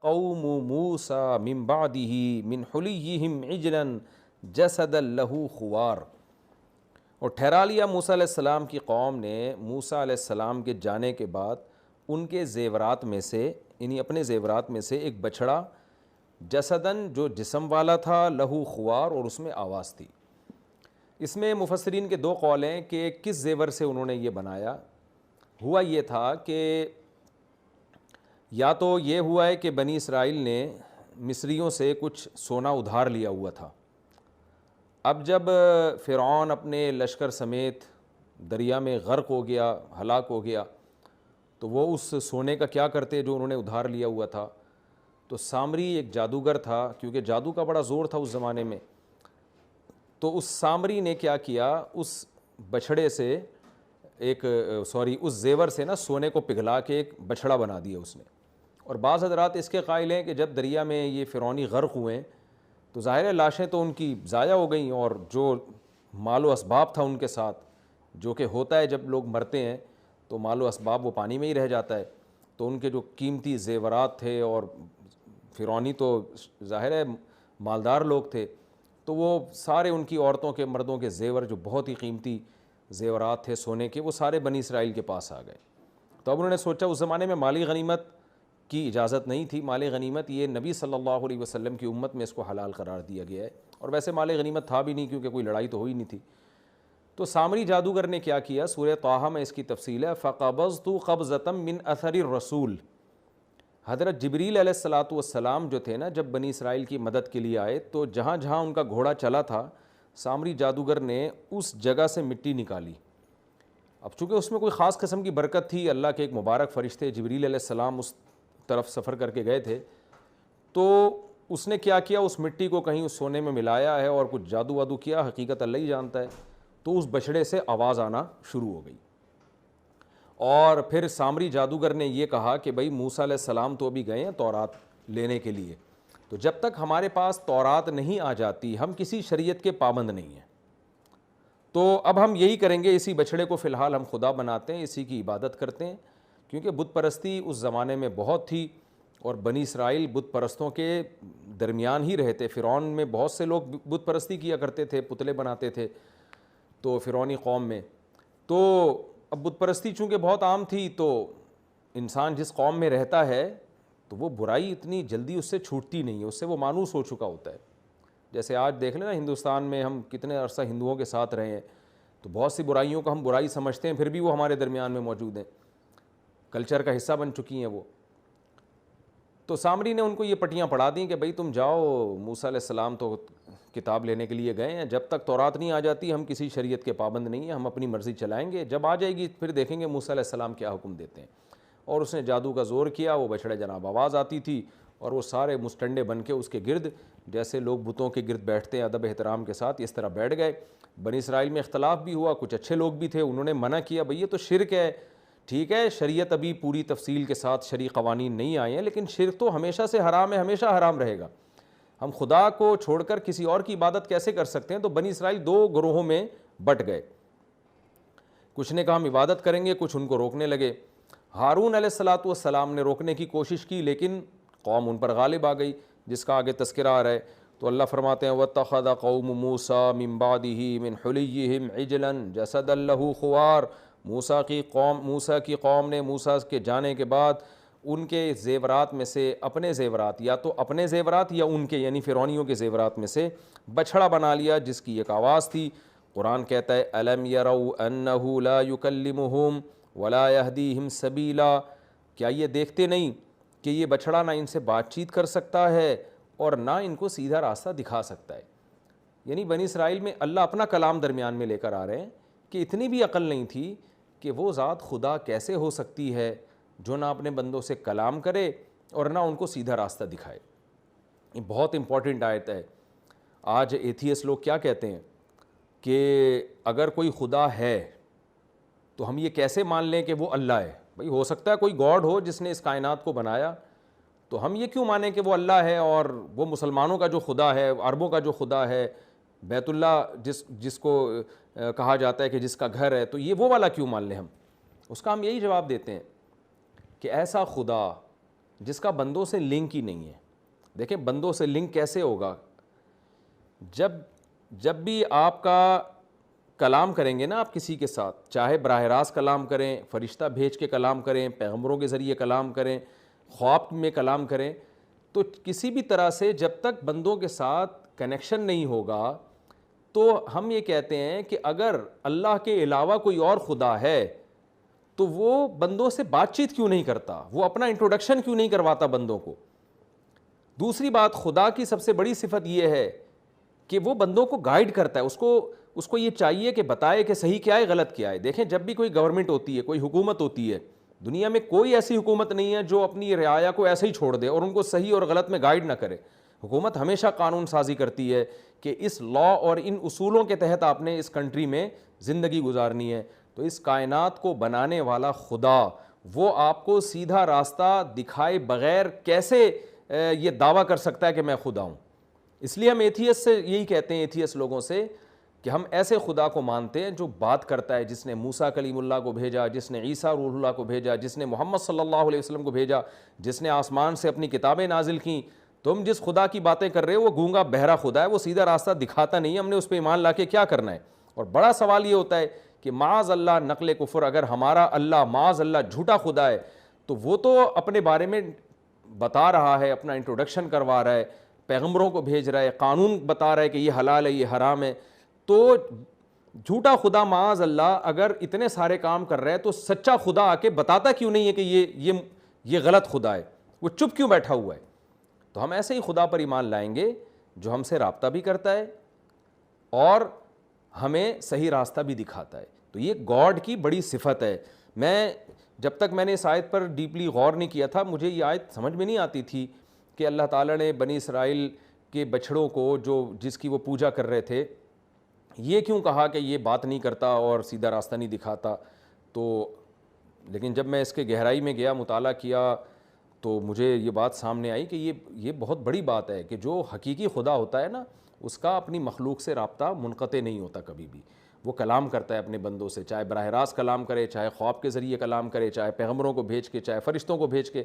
قوم موسیٰ من بعدہ من حلیہم عجلا جسدا لہ خوار، اور ٹھہرا لیا موسیٰ علیہ السلام کی قوم نے موسیٰ علیہ السلام کے جانے کے بعد ان کے زیورات میں سے، یعنی اپنے زیورات میں سے ایک بچھڑا، جسدن جو جسم والا تھا، لہو خوار اور اس میں آواز تھی۔ اس میں مفسرین کے دو قول ہیں کہ کس زیور سے انہوں نے یہ بنایا۔ ہوا یہ تھا کہ یا تو یہ ہوا ہے کہ بنی اسرائیل نے مصریوں سے کچھ سونا ادھار لیا ہوا تھا، اب جب فرعون اپنے لشکر سمیت دریا میں غرق ہو گیا، ہلاک ہو گیا، تو وہ اس سونے کا کیا کرتے جو انہوں نے ادھار لیا ہوا تھا؟ تو سامری ایک جادوگر تھا، کیونکہ جادو کا بڑا زور تھا اس زمانے میں، تو اس سامری نے کیا کیا، اس بچھڑے سے اس زیور سے نا سونے کو پگھلا کے ایک بچھڑا بنا دیا اس نے۔ اور بعض حضرات اس کے قائل ہیں کہ جب دریا میں یہ فرعونی غرق ہوئے تو ظاہر ہے لاشیں تو ان کی ضائع ہو گئیں، اور جو مال و اسباب تھا ان کے ساتھ، جو کہ ہوتا ہے جب لوگ مرتے ہیں تو مال و اسباب وہ پانی میں ہی رہ جاتا ہے، تو ان کے جو قیمتی زیورات تھے، اور فرعونی تو ظاہر ہے مالدار لوگ تھے، تو وہ سارے ان کی عورتوں کے مردوں کے زیور جو بہت ہی قیمتی زیورات تھے سونے کے، وہ سارے بنی اسرائیل کے پاس آ گئے۔ تو اب انہوں نے سوچا، اس زمانے میں مالی غنیمت کی اجازت نہیں تھی، مال غنیمت یہ نبی صلی اللہ علیہ وسلم کی امت میں اس کو حلال قرار دیا گیا ہے، اور ویسے مال غنیمت تھا بھی نہیں کیونکہ کوئی لڑائی تو ہوئی نہیں تھی۔ تو سامری جادوگر نے کیا کیا، سورہ طٰہٰ میں اس کی تفصیل ہے، فَقَبَضْتُ قَبْضَةً مِّنْ أَثَرِ الرَّسُولِ۔ حضرت جبریل علیہ الصلاۃ والسلام جو تھے نا، جب بنی اسرائیل کی مدد کے لیے آئے تو جہاں جہاں ان کا گھوڑا چلا تھا، سامری جادوگر نے اس جگہ سے مٹی نکالی۔ اب چونکہ اس میں کوئی خاص قسم کی برکت تھی، اللہ کے ایک مبارک فرشتے جبریل علیہ السلام اس طرف سفر کر کے گئے تھے، تو اس نے کیا کیا، اس مٹی کو کہیں اس سونے میں ملایا ہے اور کچھ جادو وادو کیا، حقیقت اللہ ہی جانتا ہے، تو اس بچھڑے سے آواز آنا شروع ہو گئی۔ اور پھر سامری جادوگر نے یہ کہا کہ بھئی موسیٰ علیہ السلام تو ابھی گئے ہیں تورات لینے کے لیے، تو جب تک ہمارے پاس تورات نہیں آ جاتی ہم کسی شریعت کے پابند نہیں ہیں، تو اب ہم یہی کریں گے، اسی بچھڑے کو فی الحال ہم خدا بناتے ہیں، اسی کی عبادت کرتے ہیں، کیونکہ بت پرستی اس زمانے میں بہت تھی، اور بنی اسرائیل بت پرستوں کے درمیان ہی رہتے۔ فرعون میں بہت سے لوگ بت پرستی کیا کرتے تھے، پتلے بناتے تھے، تو فرعونی قوم میں تو اب بت پرستی چونکہ بہت عام تھی، تو انسان جس قوم میں رہتا ہے تو وہ برائی اتنی جلدی اس سے چھوٹتی نہیں ہے، اس سے وہ مانوس ہو چکا ہوتا ہے۔ جیسے آج دیکھ لیں نا، ہندوستان میں ہم کتنے عرصہ ہندوؤں کے ساتھ رہے ہیں، تو بہت سی برائیوں کو ہم برائی سمجھتے ہیں، پھر بھی وہ ہمارے درمیان میں موجود ہیں، کلچر کا حصہ بن چکی ہیں وہ۔ تو سامری نے ان کو یہ پٹیاں پڑھا دیں کہ بھئی تم جاؤ، موسیٰ علیہ السلام تو کتاب لینے کے لیے گئے ہیں، جب تک تورات نہیں آ جاتی ہم کسی شریعت کے پابند نہیں ہیں، ہم اپنی مرضی چلائیں گے، جب آ جائے گی پھر دیکھیں گے موسیٰ علیہ السلام کیا حکم دیتے ہیں۔ اور اس نے جادو کا زور کیا، وہ بچھڑے جناب آواز آتی تھی، اور وہ سارے مستنڈے بن کے اس کے گرد، جیسے لوگ بتوں کے گرد بیٹھتے ہیں ادب احترام کے ساتھ، اس طرح بیٹھ گئے۔ بنی اسرائیل میں اختلاف بھی ہوا، کچھ اچھے لوگ بھی تھے، انہوں نے منع کیا، بھئی یہ تو شرک ہے، ٹھیک ہے شریعت ابھی پوری تفصیل کے ساتھ شرعی قوانین نہیں آئے ہیں، لیکن شرک تو ہمیشہ سے حرام ہے، ہمیشہ حرام رہے گا، ہم خدا کو چھوڑ کر کسی اور کی عبادت کیسے کر سکتے ہیں؟ تو بنی اسرائیل دو گروہوں میں بٹ گئے، کچھ نے کہا ہم عبادت کریں گے، کچھ ان کو روکنے لگے۔ ہارون علیہ الصلاۃ والسلام نے روکنے کی کوشش کی، لیکن قوم ان پر غالب آ گئی، جس کا آگے تذکرہ آ رہا ہے۔ تو اللہ فرماتے ہیں وَاتَّخَذَ قَوْمُ مُوسَىٰ مِن بَعْدِهِ مِنْ حُلِيِّهِمْ عِجْلًا جَسَدًا لَهُ خُوَارٌ، موسیٰ کی قوم نے موسیٰ کے جانے کے بعد ان کے زیورات میں سے اپنے زیورات، یا تو اپنے زیورات یا ان کے یعنی فرعونیوں کے زیورات میں سے بچھڑا بنا لیا جس کی ایک آواز تھی۔ قرآن کہتا ہے أَلَمْ يَرَوْا أَنَّهُ لَا يُكَلِّمُهُمْ وَلَا يَهْدِيهِمْ سَبِيلًا، کیا یہ دیکھتے نہیں کہ یہ بچھڑا نہ ان سے بات چیت کر سکتا ہے اور نہ ان کو سیدھا راستہ دکھا سکتا ہے؟ یعنی بنی اسرائیل میں اللہ اپنا کلام درمیان میں لے کر آ رہے ہیں کہ اتنی بھی عقل نہیں تھی کہ وہ ذات خدا کیسے ہو سکتی ہے جو نہ اپنے بندوں سے کلام کرے اور نہ ان کو سیدھا راستہ دکھائے۔ یہ بہت امپورٹنٹ آیت ہے۔ آج ایتھیسٹ لوگ کیا کہتے ہیں کہ اگر کوئی خدا ہے تو ہم یہ کیسے مان لیں کہ وہ اللہ ہے؟ بھئی ہو سکتا ہے کوئی گاڈ ہو جس نے اس کائنات کو بنایا، تو ہم یہ کیوں مانیں کہ وہ اللہ ہے، اور وہ مسلمانوں کا جو خدا ہے، عربوں کا جو خدا ہے، بیت اللہ جس کو کہا جاتا ہے کہ جس کا گھر ہے، تو یہ وہ والا کیوں مان لیں ہم؟ اس کا ہم یہی جواب دیتے ہیں کہ ایسا خدا جس کا بندوں سے لنک ہی نہیں ہے. دیکھیں بندوں سے لنک کیسے ہوگا؟ جب بھی آپ کا کلام کریں گے نا آپ کسی کے ساتھ، چاہے براہ راست کلام کریں، فرشتہ بھیج کے کلام کریں، پیغمبروں کے ذریعے کلام کریں، خواب میں کلام کریں، تو کسی بھی طرح سے جب تک بندوں کے ساتھ کنیکشن نہیں ہوگا تو ہم یہ کہتے ہیں کہ اگر اللہ کے علاوہ کوئی اور خدا ہے تو وہ بندوں سے بات چیت کیوں نہیں کرتا، وہ اپنا انٹروڈکشن کیوں نہیں کرواتا بندوں کو. دوسری بات، خدا کی سب سے بڑی صفت یہ ہے کہ وہ بندوں کو گائیڈ کرتا ہے، اس کو یہ چاہیے کہ بتائے کہ صحیح کیا ہے غلط کیا ہے. دیکھیں جب بھی کوئی گورنمنٹ ہوتی ہے، کوئی حکومت ہوتی ہے، دنیا میں کوئی ایسی حکومت نہیں ہے جو اپنی رعایا کو ایسے ہی چھوڑ دے اور ان کو صحیح اور غلط میں گائیڈ نہ کرے. حکومت ہمیشہ قانون سازی کرتی ہے کہ اس لا اور ان اصولوں کے تحت آپ نے اس کنٹری میں زندگی گزارنی ہے. تو اس کائنات کو بنانے والا خدا وہ آپ کو سیدھا راستہ دکھائے بغیر کیسے یہ دعویٰ کر سکتا ہے کہ میں خدا ہوں؟ اس لیے ہم ایتھیسٹ سے یہی کہتے ہیں، ایتھیسٹ لوگوں سے، کہ ہم ایسے خدا کو مانتے ہیں جو بات کرتا ہے، جس نے موسیٰ کلیم اللہ کو بھیجا، جس نے عیسیٰ روح اللہ کو بھیجا، جس نے محمد صلی اللہ علیہ وسلم کو بھیجا، جس نے آسمان سے اپنی کتابیں نازل کیں. تم جس خدا کی باتیں کر رہے ہو وہ گونگا بہرا خدا ہے، وہ سیدھا راستہ دکھاتا نہیں ہے. ہم نے اس پہ ایمان لا کے کیا کرنا ہے؟ اور بڑا سوال یہ ہوتا ہے کہ معاذ اللہ نقل کفر، اگر ہمارا اللہ معاذ اللہ جھوٹا خدا ہے تو وہ تو اپنے بارے میں بتا رہا ہے، اپنا انٹروڈکشن کروا رہا ہے، پیغمبروں کو بھیج رہا ہے، قانون بتا رہا ہے کہ یہ حلال ہے یہ حرام ہے. تو جھوٹا خدا معاذ اللہ اگر اتنے سارے کام کر رہا ہے تو سچا خدا آ کے بتاتا کیوں نہیں ہے کہ یہ غلط خدا ہے؟ وہ چپ کیوں بیٹھا ہوا ہے؟ تو ہم ایسے ہی خدا پر ایمان لائیں گے جو ہم سے رابطہ بھی کرتا ہے اور ہمیں صحیح راستہ بھی دکھاتا ہے. تو یہ گاڈ کی بڑی صفت ہے. جب تک میں نے اس آیت پر ڈیپلی غور نہیں کیا تھا، مجھے یہ آیت سمجھ میں نہیں آتی تھی کہ اللہ تعالیٰ نے بنی اسرائیل کے بچڑوں کو جس کی وہ پوجا کر رہے تھے، یہ کیوں کہا کہ یہ بات نہیں کرتا اور سیدھا راستہ نہیں دکھاتا. تو لیکن جب میں اس کے گہرائی میں گیا، مطالعہ کیا، تو مجھے یہ بات سامنے آئی کہ یہ بہت بڑی بات ہے کہ جو حقیقی خدا ہوتا ہے نا، اس کا اپنی مخلوق سے رابطہ منقطع نہیں ہوتا کبھی بھی. وہ کلام کرتا ہے اپنے بندوں سے، چاہے براہ راست کلام کرے، چاہے خواب کے ذریعے کلام کرے، چاہے پیغمبروں کو بھیج کے، چاہے فرشتوں کو بھیج کے.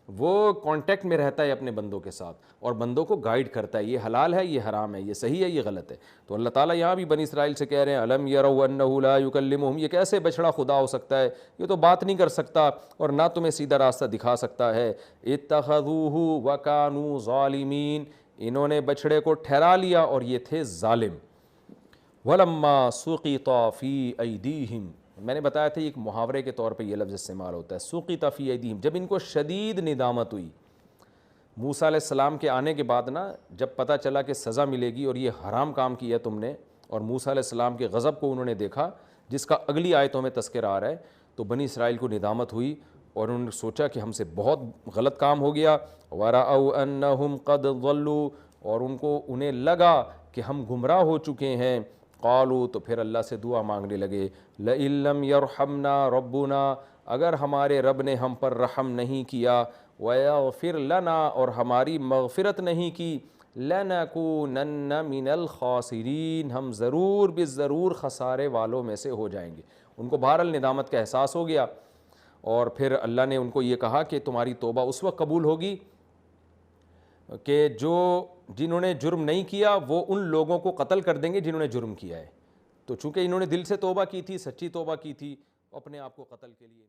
وہ کانٹیکٹ میں رہتا ہے اپنے بندوں کے ساتھ اور بندوں کو گائیڈ کرتا ہے، یہ حلال ہے یہ حرام ہے، یہ صحیح ہے یہ غلط ہے. تو اللہ تعالیٰ یہاں بھی بنی اسرائیل سے کہہ رہے ہیں الم یروا انہ لا یکلمہم، یہ کیسے بچڑا خدا ہو سکتا ہے؟ یہ تو بات نہیں کر سکتا اور نہ تمہیں سیدھا راستہ دکھا سکتا ہے. اتخذوہ وکانوا ظالمین، انہوں نے بچڑے کو ٹھہرا لیا اور یہ تھے ظالم. وَلَمَّا سُقِطَ فِي أَيْدِيهِمْ، میں نے بتایا تھا ایک محاورے کے طور پہ یہ لفظ استعمال ہوتا ہے، سُقِطَ فِي أَيْدِيهِمْ، جب ان کو شدید ندامت ہوئی. موسیٰ علیہ السلام کے آنے کے بعد نا، جب پتہ چلا کہ سزا ملے گی اور یہ حرام کام کیا تم نے، اور موسیٰ علیہ السلام کے غضب کو انہوں نے دیکھا جس کا اگلی آیتوں میں تذکرہ آ رہا ہے، تو بنی اسرائیل کو ندامت ہوئی اور انہوں نے سوچا کہ ہم سے بہت غلط کام ہو گیا. وَرَأَوْا أَنَّهُمْ قَدْ ضَلُّوا، اور انہیں لگا کہ ہم گمراہ ہو چکے ہیں. قالوا، تو پھر اللہ سے دعا مانگنے لگے، لئن لم یرحمنا ربنا، اگر ہمارے رب نے ہم پر رحم نہیں کیا، ویغفر لنا، اور ہماری مغفرت نہیں کی، لنکونن من الخاسرین، ہم ضرور بالضرور خسارے والوں میں سے ہو جائیں گے. ان کو بہرحال ندامت کا احساس ہو گیا اور پھر اللہ نے ان کو یہ کہا کہ تمہاری توبہ اس وقت قبول ہوگی کہ جنہوں نے جرم نہیں کیا وہ ان لوگوں کو قتل کر دیں گے جنہوں نے جرم کیا ہے. تو چونکہ انہوں نے دل سے توبہ کی تھی، سچی توبہ کی تھی، اپنے آپ کو قتل کے لیے